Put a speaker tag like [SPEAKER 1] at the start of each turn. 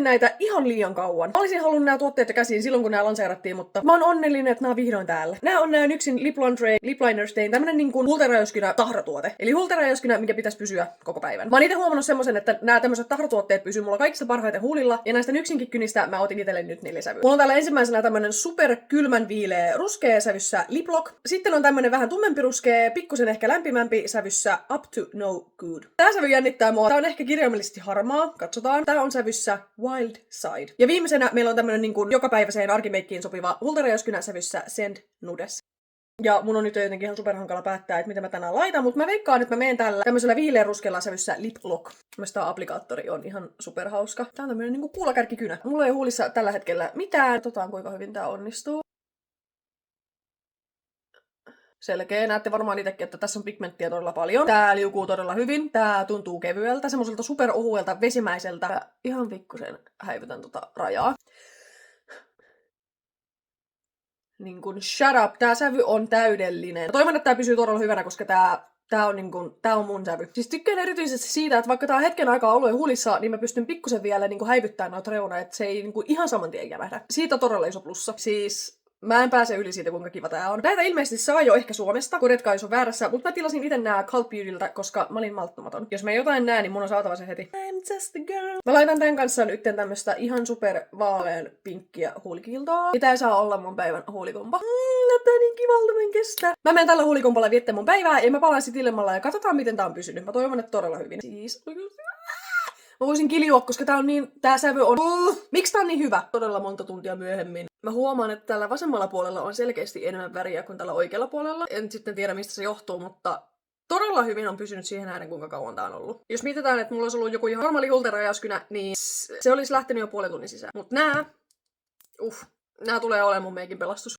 [SPEAKER 1] näitä ihan liian kauan. Mä olisin halunnut nämä tuotteet jo käsiin silloin, kun nämä lanseerattiin, mutta mä oon onnellinen, että nämä on vihdoin täällä. Nämä on nämä NYXin Lip Liner Stain, tämmönen niin kuin hulterajoskynä tahratuote. Eli hulterajoskynä, mikä pitäisi pysyä koko päivän. Mä oon itse huomannut semmosen, että nämä tämmöiset tahratuotteet pysyy mulla kaikista parhaiten huulilla, ja näistä NYXinkin kynistä mä otin itselleni nyt 4 sävyä. Mulla on täällä ensimmäisenä tämmönen super kylmän viileä ruskea sävyssä Lip Lock. Sitten on tämmönen vähän tummempi ruskea, pikkusen ehkä lämpimämpi sävyssä Up to No Good. Tää sävy jännittää mua. Tää on ehkä kirjaimellisesti harmaa. Katsotaan. Tää on sävyssä Wild Side. Ja viimeisenä meillä on tämmönen niin kuin jokapäiväiseen arkimeikkiin sopiva hulterajoskynä sävyssä Send Nudes. Ja mun on nyt jotenkin ihan superhankala päättää, että mitä mä tänään laitan, mutta mä veikkaan, että mä menen tällä tämmöisellä viileänruskealla sävyssä Lip Lock. Mielestäni tää applikaattori on ihan superhauska. Tää on tämmönen niinku kuulakärkikynä. Mulla ei ole huulissa tällä hetkellä mitään. Katsotaan kuinka hyvin tää onnistuu. Selkeä. Näette varmaan itsekin, että tässä on pigmenttiä todella paljon. Tää liukuu todella hyvin. Tää tuntuu kevyeltä, semmoiselta superohuelta, vesimäiseltä. Ihan pikkusen häivytän tota rajaa. Niin kun shut up. Tää sävy on täydellinen. Toivon, että tää pysyy todella hyvänä, koska tää on mun sävy. Siis tykkään erityisesti siitä, että vaikka tää on hetken aikaa ollut jo huulissa, niin mä pystyn pikkusen vielä niin häivyttämään noita reunaa, että se ei niin ihan saman tien jämähdä. Siitä todella iso plussa. Siis mä en pääse yli siitä, kuinka kiva tää on. Näitä ilmeisesti saa jo ehkä Suomesta, korjatkaa jos on väärässä, mutta mä tilasin itse nää Cult Beautyltä, koska mä olin malttamaton. Jos mä jotain näen, niin mun on saatava se heti. I'm just a girl. Mä laitan tän kanssa nyt tämmöstä ihan super vaalean pinkkiä huulikiltoa. Ja tää saa olla mun päivän huulikompa. Näyttää niin kivalta, mä en kestä. Mä menen tällä huulikompalla viettämään mun päivää ja mä palaan sit illemmalla ja katsotaan miten tää on pysynyt. Mä toivon, että todella hyvin. Siis mä voisin kiljua, koska tää sävy on... Miksi tää on niin hyvä? Todella monta tuntia myöhemmin. Mä huomaan, että tällä vasemmalla puolella on selkeästi enemmän väriä kuin tällä oikealla puolella. En sitten tiedä, mistä se johtuu, mutta todella hyvin on pysynyt siihen nähden, kuinka kauan tää on ollut. Jos mietitään, että mulla olisi ollut joku ihan normaali hulterajoskynä, niin se olisi lähtenyt jo puolen tunnin sisään. Mut nää tulee olemaan mun meikin pelastus.